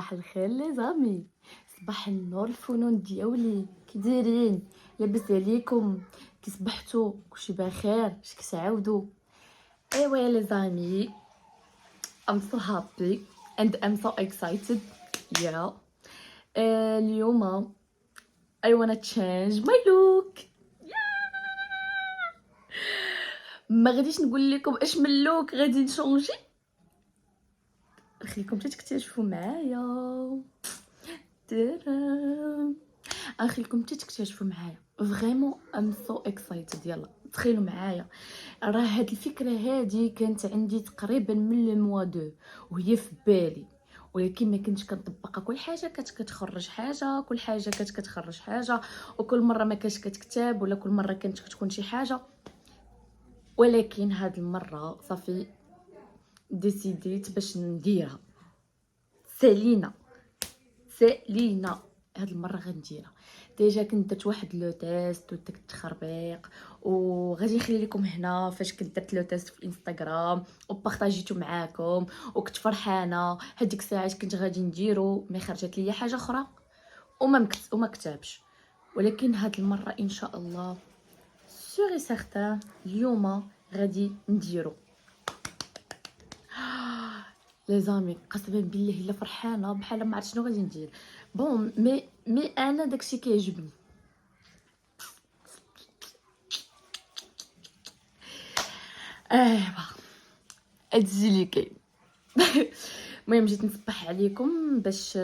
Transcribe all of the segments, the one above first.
صباح الخير لي زامي، صباح النور الفنون ديالي، كي دايرين؟ لاباس عليكم؟ كي صبحتوا؟ كلشي بخير؟ اش كتعاودوا؟ ايوا يا لي زامي، I'm so happy and I'm so excited. yeah اليوم I wanna change my look. ما غاديش نقول لكم اش من لوك غادي نشونجي، نخليكم حتى تكتشفوا معايا. ترام نخليكم حتى تكتشفوا معايا فريمون ام سو اكسايتد. يلا تخيلوا معايا، راه هاد الفكره هادي كانت عندي تقريبا من لو موا دو وهي في بالي، ولكن ما كنتش كنطبقها. كل حاجه كتخرج حاجه، كل حاجه كتخرج حاجه، وكل مره ما كانش كتكتب، ولا كل مره كانت كتكون شي حاجه. ولكن هاد المره صافي ديسيديت باش نديرها. سالينا هاد المره غنديرها. ديجا كنت درت واحد لو تيست وداك التخربيق، وغادي نخلي لكم هنا فاش كنت درت لو تيست في الانستغرام وبارطاجيتو معاكم، وكنت فرحانه. هذيك الساعات كنت غادي نديرو، ما خرجت ليا حاجه اخرى وما كتبش. ولكن هاد المره ان شاء الله سوري سيغتان اليوم غادي نديرو. لي زامي قسما بالله الا فرحانه بحال ما عرفت شنو غادي ندير. بون مي انا داكشي كيعجبني. ايوا هادشي اللي كاين. المهم جيت نصبح عليكم باش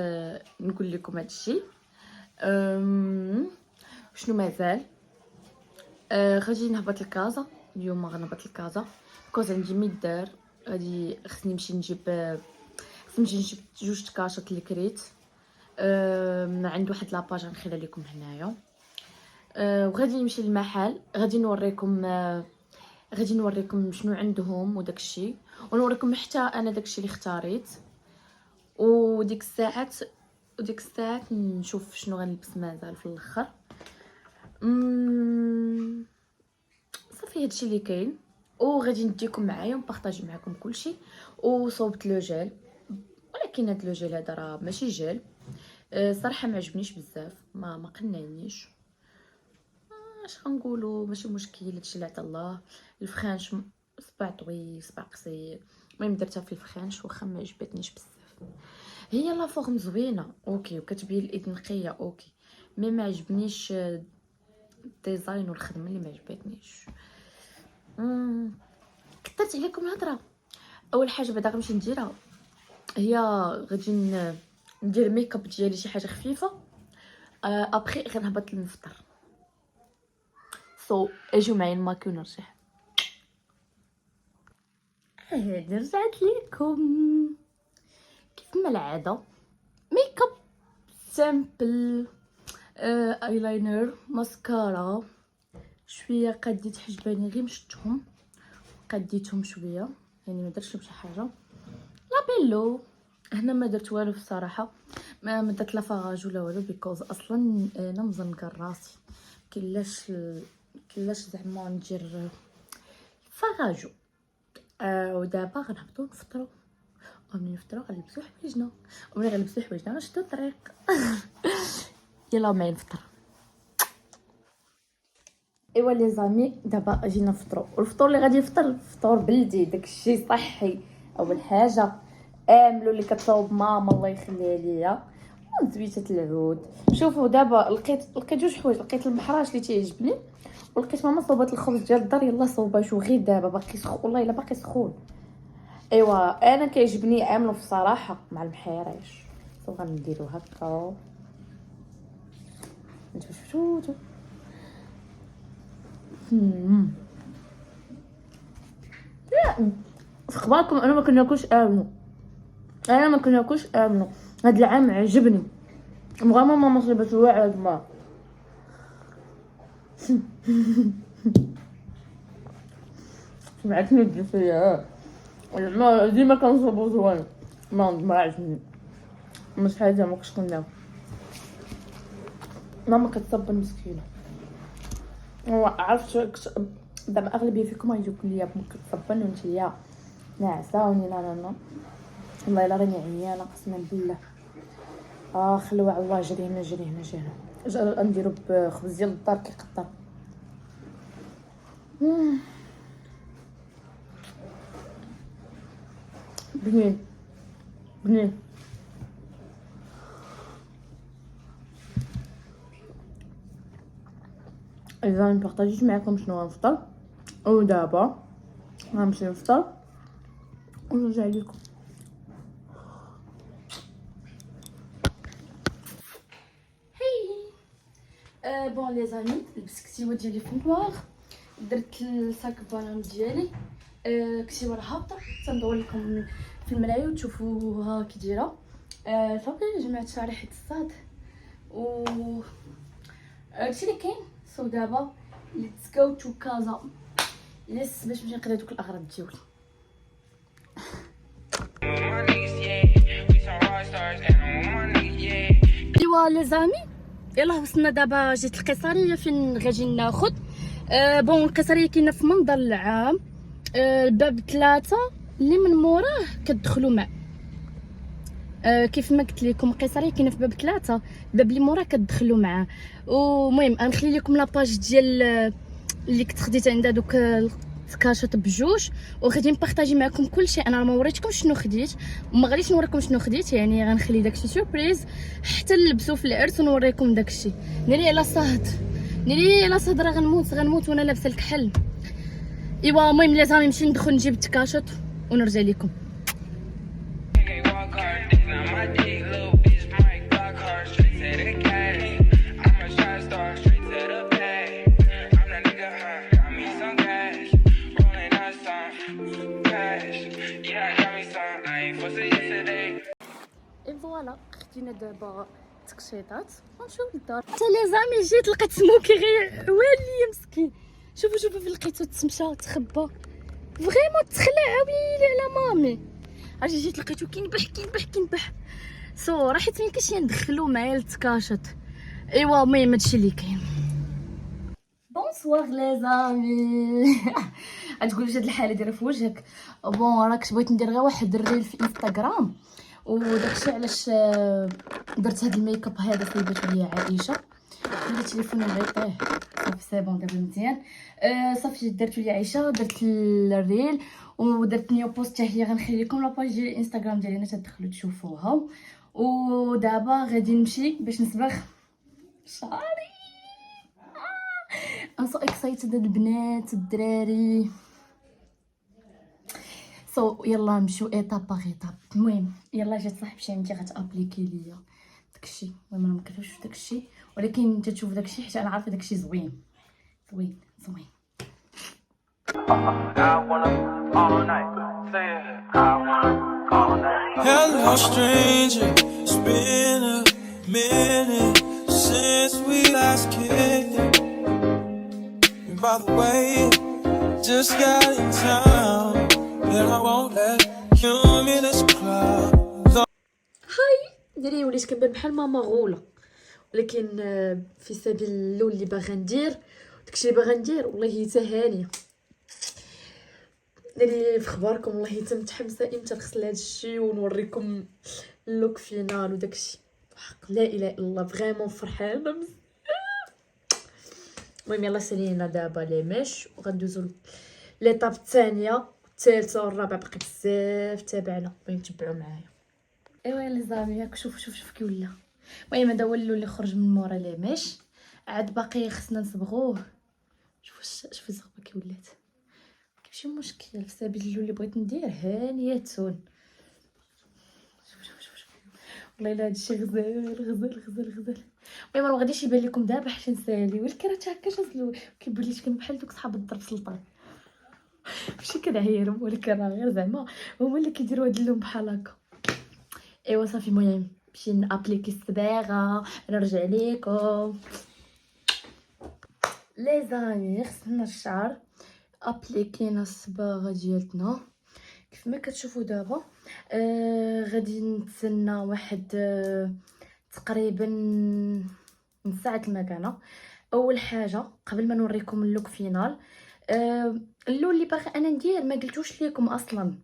نقول لكم هادشي. شنو مازال؟ غادي نهبط لكازا اليوم، غنهبط لكازا كوز عندي ميدار. غادي خصني نمشي نجيب جوج تكاشط اللي كريت. عند واحد لاباج غنخليها لكم هنايا. وغادي نمشي للمحل، غادي نوريكم شنو عندهم وداكشي، ونوريكم حتى انا داكشي اللي اختاريت. وديك الساعات نشوف شنو غنلبس مازال في الاخر. صافي هادشي اللي كاين، وغادي نديكم معايا ونبارطاجي معكم كلشي. وصوبت لو جيل، ولكن هاد لو جيل هذا راه ماشي جيل. صراحه ما عجبنيش بزاف، ما قنعنيش. اش غنقولوا، ماشي مشكل، هادشي اللي عطا الله. الفخانش صباع طويل صباع قصير، المهم درتها في الفخانش واخا ما عجبتنيش بزاف. هي لا فورم زوينه اوكي، وكتبين الايد نقيه اوكي، مي ما عجبنيش الديزاين والخدمه اللي ما عجبتنيش. كثرت عليكم الهضره. اول حاجه بعدا غنمشي نديرها هي غادي ندير ميك اب ديالي شي حاجه خفيفه. ابخي غنهبط نفطر. اجيو معايا الماكي ونرجع. رجعت لكم كيف ما العاده. ميك اب سامبل، ايلاينر، ماسكارا، شويه قديت حجباني غير مشتهم، قديتهم شويه يعني ما درتش شي حاجه. لابيلو هنا ما درت والو بصراحه، ما درت لا فاغاج ولا والو، بيكوز اصلا انا مزنقه راسي، كلاش زعما ندير فاغاجو. ودابا غنهبطو نفطرو، ومنين نفطرو غنلبسو حوايجنا، ومنين غنلبسو حوايجنا غنشدو الطريق. يلا معايا نفطر. ايوا لي زامي دابا جينا نفطرو، والفطور اللي غادي نفطر فطور بلدي، داكشي صحي. اول حاجه املو اللي كتصاوب ماما الله يخليها ليا، وزويته العود. شوفوا دابا لقيت جوج حوايج، لقيت المحراش اللي تيعجبني، ولقيت ماما صوبات الخبز ديال الدار. يلا صوبا شو غير دابا باقي سخون، والله الا باقي سخون. ايوا انا كيعجبني عاملو في صراحه مع المحيراش، غنديرو هكا. انتو شفتو لا اخباركم؟ انا ما كناكلش امنو هاد العام عجبني مغامره ماما صيبت واعد ما. سمعتني الجفيه ما ديما كنصوبو زوين، ما عجبني. مش حاجه ما كنتش كناكل، ماما كتصبر مسكينه. عرفت دابا اغلبيه فيكم غيجيو ليا ممكن تصبن وانتيا ناعسه وني لا والله الا راني عيانه قسما بالله. خلوه الله جري هنا جري هنا جري هنا نديرو بخبز ديال الدار كيقطع. بنين بنين. اذا نبارطاجيت معكم شنو غنفطر، ودابا غنمشي نفطر ونرجع لكم. بون لي زامي، لبست كتيبه ديالي في النوار، درت الساك بانام ديالي، كتيبه راه هابطه، تندور لكم في المرايه وتشوفوها كي دايره. صافي جمعت شريحه الصاد و هادشي اللي كاين. سو دابا ليتس جو تو كازا باش نمشي نقضي دوك الاغراض ديالي. ايوا لي زامي، يلا وصلنا دابا. جيت القيصريه فين غادي ناخذ. بون القيصريه كاينه في منظر العام، الباب 3 اللي من موراه كتدخلوا مع كيف ما قلت لكم القيصريه كاينه في باب 3، الباب اللي موراه كتدخلوا معاه. ومهم غنخلي لكم لاباج ديال اللي كنت خديت عندها دوك الكاشط بجوج، وغادي نبارطاجي معكم كلشي. انا ما وريتكمش شنو خديت وما غاديش نوريكم شنو خديت، يعني غنخلي داكشي سوربريز حتى نلبسو في العرس ونوريكم داكشي. ناري على صهد ناري على صهد، راه غنموت وانا لابسه الكحل. ايوا المهم لازم نمشي ندخل نجيب التكاشط ونرجع لكم. فوالا خدينا دابا تقشيطات ونمشيو للدار. حتى لي زامي جيت لقيت سموكي غير عوالي مسكين. شوفوا فين لقيتو تمشى تخبى فريمون تخلع عويلي على مامي. عرفتي جيت لقيتو كينبح. سو راه حيت ميمكنش ندخلو معايا للتكاشط. ايوا المهم هادشي اللي كاين. بونسوار لي زامي. غتقول واش هاد الحاله دايره في وجهك؟ بون راك بغيت ندير غير واحد الريل في انستغرام، وداكشي علاش درت هاد الميك اب هذا صيبته ليا عائشه. خلي تليفوني غيطيح صافي سي بون دابا مزيان. صافي درتو ليا عائشه، درت الريل ودرت نيو بوست حتى هي. غنخلي لكم لاباج ديال الانستغرام ديالي هنا تدخلوا تشوفوها. ودابا غادي نمشي باش نصبغ شعري. ام سو اكسايتد البنات الدراري. يلا نمشيو ايطاب باغ ايطاب. المهم يلا جات صاحبتي عندي غتابليكي ليا داكشي. المهم انا مكرهتش داكشي، ولكن انت تشوف داكشي حيت انا عارفه داكشي زوين. Hello stranger, it's been a minute since we last kicked. And by the way, just got in town, and I won't let you in this club. هاي ديري وليت كنبان بحال ماما غوله، ولكن في سبيل اللون اللي باغا ندير داكشي اللي باغا ندير والله حتى هانيه. ديري في خباركم والله حتى متحمسه امتى نغسل هذا الشيء ونوريكم اللوك فينال وداكشي. لا اله الا الله فريمون فرحانه. المهم يلا سالينا دابا لي ميش وغندوزو ليطاب الثانيه والثالثه والرابعه، باقي بزاف تابعنا. المهم تبعوا معايا. ايوا لي زامي ياك شوف كي ولا. المهم هذا هو اللون اللي خرج من مورا لي ميش، عاد باقي خصنا نصبغوه. شوف الزغبه كي ولات. ماشي مشكل في سبيل اللون اللي بغيت ندير هانيه. شوف والله الا هادشي غزال. المهم ما غاديش يبان لكم دابا حتى نسالي، ولكن راه هكا جازلو كيبان لي شكون بحال دوك صحاب الضرب سلطان. ماشي كنعايرهم، ولكن راه غير زعما هما اللي كيديروا هاد اللون بحال هكا. ايوا صافي المهم نمشي نابليكي الصباغه نرجع ليكم. لي زامي خصنا الشعر ابليكينا الصباغه ديالتنا كيف ما كتشوفوا دابا. غادي نتسنى واحد تقريبا من ساعه المكانه. اول حاجه قبل ما نوريكم اللوك فينال، اللون اللي باغي انا ندير ما قلتوش لكم اصلا.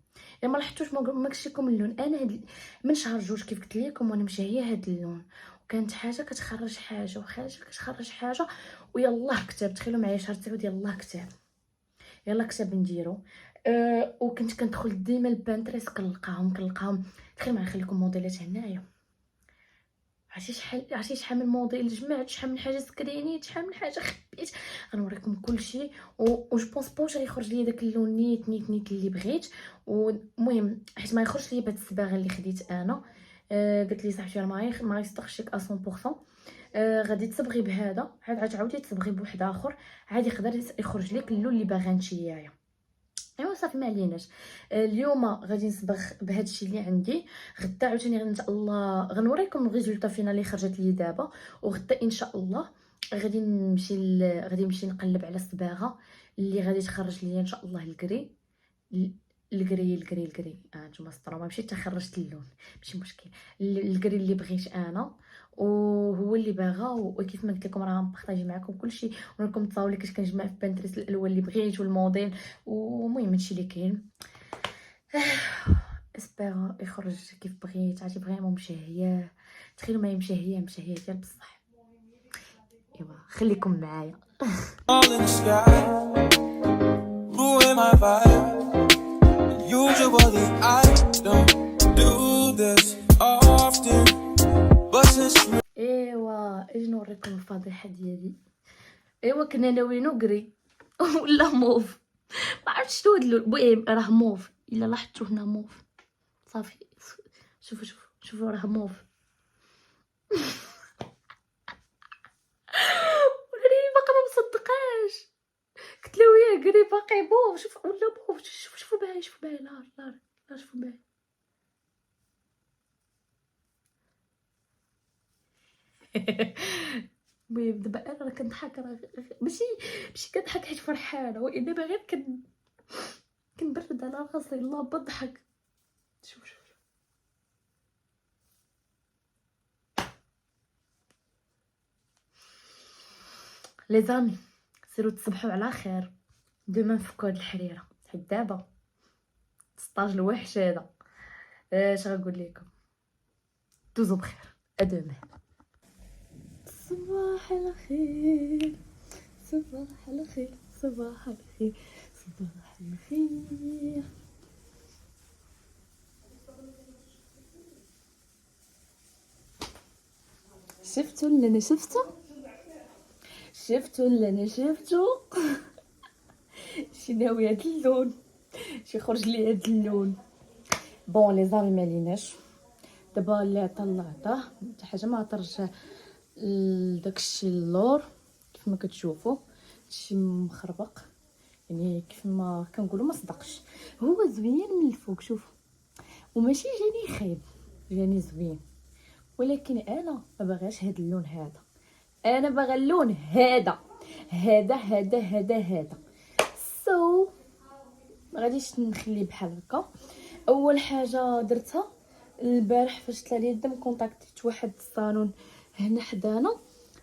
يا ما لاحظتوش ما قلتش لكم اللون، انا من شهر جوج كيف قلت لكم وانا مشهيه هاد اللون، وكانت حاجه كتخرج حاجه وحاجه كتخرج حاجه، ويلاه كتاب. تخيلوا معايا شهر 9 يلاه كتاب، يلا كتاب نديرو. وكنت كندخل ديما البانتريس كنلقاهم. تخيل معايا نخليكم موديلات هنايا. عرفتي شحال من موديل جمعت، شحال من حاجه سكرينيت، شحال من حاجه خبيت. غنوريكم كلشي و جو بونس با غيخرج لي داك اللون نيت اللي بغيت. والمهم حيت ما يخرجش لي بهاد الصباغه اللي خديت انا. قلت لي صاحبتي راه ما يصدقش لك 100%. غادي تصبغي بهذا، عاد تعاودي تصبغي بواحد اخر، عاد يقدر يخرج لك اللون اللي باغا نتيايا. ايوا صافي ما عليناش. اليوم غادي نصبغ بهذا الشيء اللي عندي. غدا عاوتاني ان شاء الله غنوريكم الريزولطا فينا اللي خرجت لي دابا. وغدا ان شاء الله غادي نمشي نقلب على الصباغه اللي غادي تخرج لي ان شاء الله الكري. الكري نتوما سطروا، ما مشيت خرجت اللون، ماشي مشكل. الكري اللي بغيت انا وهو اللي باغا. وكيف ما قلت لكم راه مبارطاجي معكم كلشي، ونوريكم التصاور اللي كنت كنجمع في بانتريست، الالوان اللي بغيت والموديل. ومهم هادشي اللي كاين. اسبيغ يخرج كيف بغيت. عرفتي فريمون مشهيه، تخيلوا معايا مشهيه ديال بصح. ايوا خليكم معايا. All in the sky, ruin my vibe. Usually I don't do this often, but since ايوا اجي نوريكم الفضيحه ديالي. ايوا كنا ناويين كري ولا موف، ما عرفتش شنو هاد اللون. المهم راه موف، الا لاحظتوا هنا موف. صافي شوفوا راه موف. ولاني باقا ما مصدقاش، قلت له وياه كري باقي موف. شوف ولا موف. شوفوا باهي لا شوفوا باهي. المهم دابا انا راه كنضحك، راه ماشي كنضحك حيت فرحانه، وانما غير كنبرد على راسي. الله بضحك. شوف لي زامي، سيروا تصبحوا على خير. دوما نفكوا هاد الحريره حيت دابا ستاج الوحش هذا. اش غنقول لكم، دوزو بخير. ادوما. صباح الخير صباح الخير صباح الخير صباح الخير. شفتوا اللي انا شفتو شي ناوي هاد اللون، شي خرج لي هاد اللون. بون لي زامي ماليناش دابا اللي عطا الله عطاه، حتى حاجه ما ترجع لداكشي اللور. كيف ما كتشوفوا هادشي مخربق، يعني كيف ما كنقولوا ما صدقش. هو زوين من الفوق شوف، وماشي جاني خايب، جاني زوين. ولكن انا ما باغاش هاد اللون هذا، انا باغا اللون هذا. سو ما غاديش نخليه بحال هكا. اول حاجه درتها البارح فاش طلع لي الدم، كونتاكتيت واحد الصالون هنا حدانا،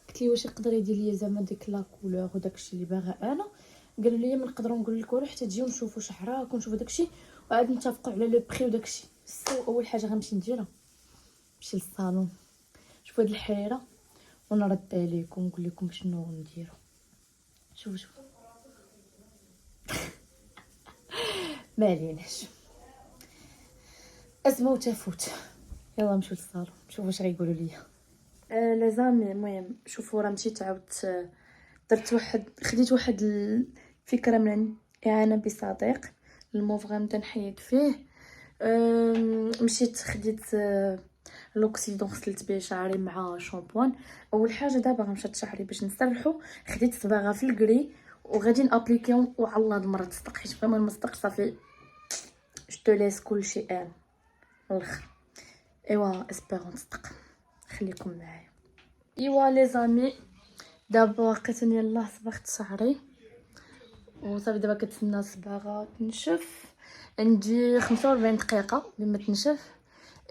قلت لي واش يقدر يدير لي زعما ديك لا كولور وداكشي اللي باغا انا. قالوا لي ما نقدروا نقول لكم حتى تجيو نشوفوا شعرك ونشوفوا داكشي، وعاد نتفقوا على لو بري وداكشي. سو اول حاجه غنمشي نديرها نمشي للصالون شوفوا هاد الحريره ونرد عليكم ونقول لكم شنو نديرو. شوف ما عليناش، ازمه وتفوت. يلا نمشيو للصالون نشوف واش غيقولوا ليا. لا زامي المهم شوفوا راه مشيت عاودت درت خديت واحد الفكره من اعانه بصديق. الموف غنبدا نحيد فيه. مشيت خديت لوكسيدون غسلت به شعري مع شامبوان. اول حاجه دابا غنشد شعري باش نسرحو، خديت صباغه في الكري وغادي نابليكيو. وعلى المره تصدق حيت فريمون ما صدقش. صافي جو ليس كلشي ان الاخر. ايوا اسبيرون تصدق، خليكم معايا. ايوا لي زامي دابا لقيتني يلاه صبغت شعري وصافي. دابا كنتسنى الصباغه تنشف، عندي 45 دقيقه لما تنشف.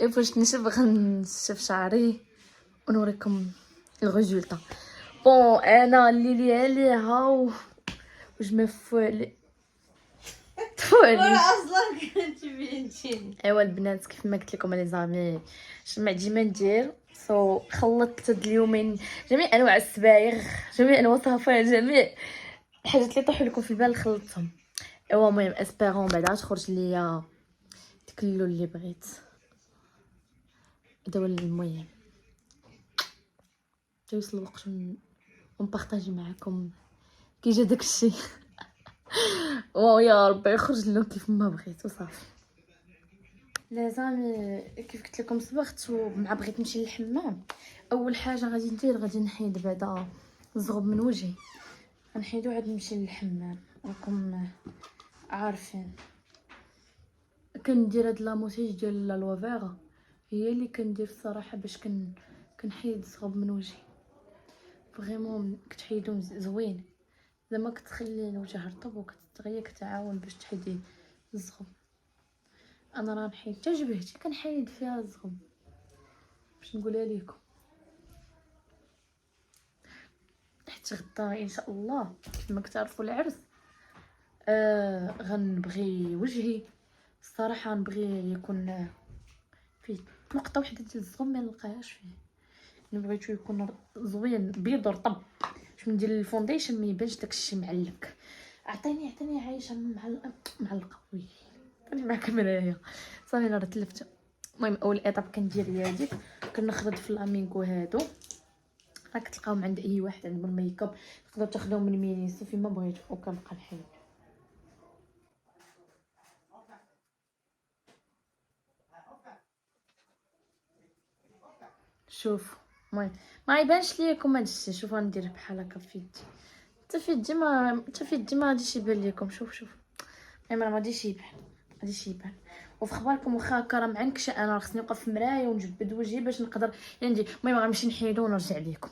اي فاش تنشف غنشف شعري ونوريكم الريزولطا. بون انا اللي عليها وجمع فوالي وانا اصلا كنت بنتي. ايوا البنات كيف ما قلت لكم لي زامي شنو ديما ندير خلطت هاد اليومين جميع انواع السبايغ، جميع الوصفات، جميع الحاجات اللي طيحوا لكم في البال خلطتهم. ايوا المهم اسبيرون بعدا تخرج ليا تكلو اللي بغيت. هذا هو المهم، جاوز الوقت ونبارطاجي معكم كي جا داكشي. يا ربي يخرج له كيف ما بغيت وصافي. لازم كيف قلت لكم صبغت ومع بغيت نمشي للحمام. اول حاجه غادي ندير غادي نحيد بعدا الزغب من وجهي، غنحيدو عاد نمشي للحمام. راكم عارفين كندير هاد لاموسيج ديال الوفيرا، هي اللي كندير الصراحه باش كنحيد الزغب من وجهي. فريمون كتحيدو زوين، زعما كتخلي الوجه رطب وكتغيا كتعاون باش تحيدي الزغب. انا راه نحيد حتى جبهتي كنحيد فيها الزغب باش نقولها لكم. حيت غدا ان شاء الله كما كتعرفوا العرس غنبغي وجهي الصراحه نبغي يكون فيه نقطه واحده ديال الزغب ما نلقاهاش فيه. بغيتو يكون زوين بيض رطب باش ندير الفونديشن ما يبانش داكشي معلق. عطيني عايشه معلقه وي انا معك مرايا صافي انا راه تلفت. المهم اول ايطاب كندير هي هذيك، كنخلط في الامينغو هادو راك تلقاوهم عند اي واحد عنده الميك اب، تقدروا تاخذوهم من ميني صافي ما بغيتو وكنبقى نحيد. شوف المهم ما يبانش ليكم هادشي، شوفوا ندير بحال هكا في يدي حتى في يدي ما غاديش يبان لكم. شوف المهم ما غاديش يبان وفي خباركم واخا هكا راه معنكشه. انا خصني نوقف في المرايه ونجبد وجهي باش نقدر ندير. المهم غنمشي نحيدو ونرجع لكم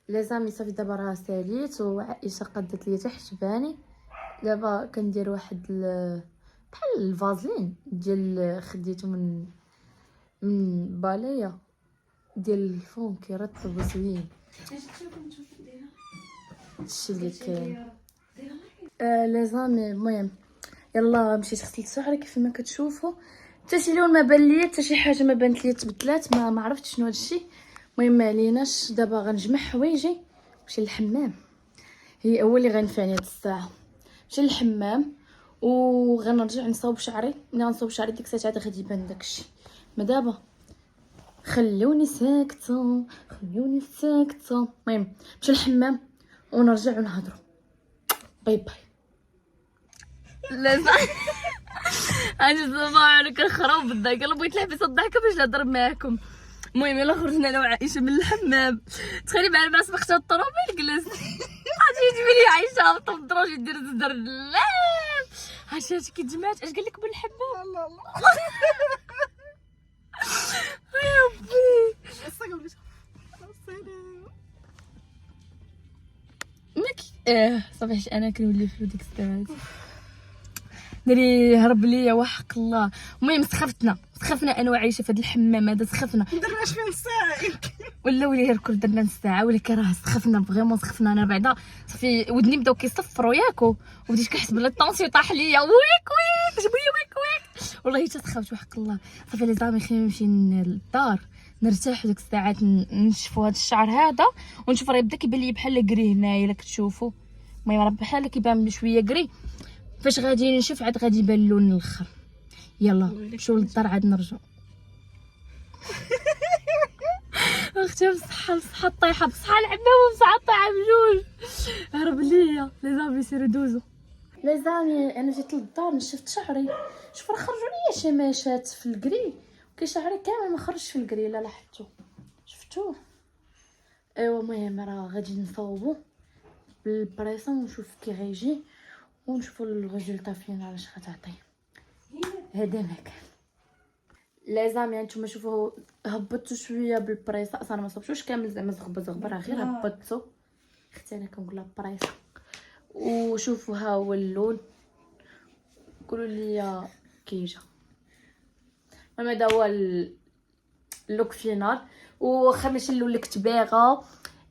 لازم. صافي دابا راه ساليت وعائشه قدت لي تحجباني. دابا كندير واحد بحال الفازلين ديال خديته من باليه ديال الفون كيرطب وزوين. هادشي اللي كاين لازم. المهم يلا مشيت غسلت شعري كيف ما كتشوفوا، حتى شي لون ما بان ليا، حتى شي حاجه ما بانت ليا تبدلات، ما عرفتش شنو هادشي. المهم ما عليناش، دابا غنجمع حوايجي نمشي للحمام. هي اول اللي غينفعني هاد الساعه. نمشي للحمام وغنرجع نصاوب شعري. ملي غنصاوب شعري ديك الساعه عاد غادي يبان داكشي. ما دابا خلوني ساكته. المهم نمشي للحمام ونرجع ونهضروا. باي لازم انا زعما كنخرب بالضحك. يلا بغيت نحبس الضحكه باش نهضر معاكم. المهم يلا خرجنا انا وعائشه من الحمام. تخيلي مع سبقت الطروبيل جلست غادي تجيب لي عايشه هابطه في الدروج يدير زدر لا عرفتي كي تجمعت اش قال لك بالحمام. الله يا ربي صافي انا كنولي في ديك الساعات دري هرب ليا وحق الله. المهم سخفنا انا وعايشه في هذا الحمام هذا سخفنا. درنا شويه ساعه ولا يركل درنا نص ساعه ولكن راه سخفنا فريمون سخفنا. انا بعدا صافي ودني بداو كيصفروا ياكو وبديت كنحس بلي الطونسيون طاح ليا ويك جبويا ويك والله حتى سخفت وحق الله. صافي لي زامي خلينا نمشي للدار نرتاح ديك الساعات نشفوا هذا الشعر هذا ونشوف راه بدا كيبان لي بحال كري هنايا الا كتشوفوا. المهم راه بحال كيبان شويه كري فاش غادي نشوف عاد غادي يبان اللون الاخر. يلا نمشيو للدار عاد نرجعوا. اختي بصحه طايحه بصحه العمام وبصحه طايحه بجوج. هرب ليا لي زامي سيرو دوزو. لي زامي انا جيت للدار نشفت شعري. شوف راه خرجوا ليا شماشات في الكري وكي شعري كامل ما خرجش في الكري. لا لاحظتوا شفتوه. ايوا المهم راه غادي نصاوبو بالبريسه ونشوف كي غيجي ونشوفوا الريزلطا فينا واش غتعطي. هذا ما كان لازم نتوما شوفوا هبطوا شويه بالبريسه. اصلا ما صبتوش كامل زعما زغبه راه غير هبطتو. اختي انا كنقولها بريسه. وشوفوا ها هو اللون قولوا لي كيجا. المهم هذا هو اللوك فينال وخا ماشي اللون اللي كنت باغا.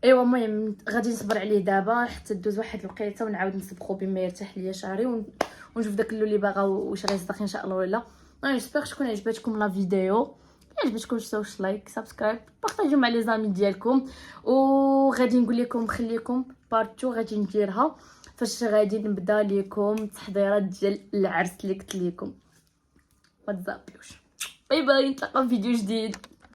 ايوا المهم غادي نصبر عليه دابا حتى دوز واحد الوقيته ونعاود نصبغو بما يرتاح ليا شعري ونشوف داك اللي باغا واش غيصدق ان شاء الله ولا لا. جيسبر تكون عجبتكم لا فيديو. عجبتكم تساوش لايك سبسكرايب بارطاجيو مع لي زامي ديالكم. وغادي نقول لكم خليكم بارتو غادي نديرها فاش غادي نبدا لكم التحضيرات ديال العرس اللي قلت لكم. ما تزابيوش. باي باي، نتلاقاو في فيديو جديد.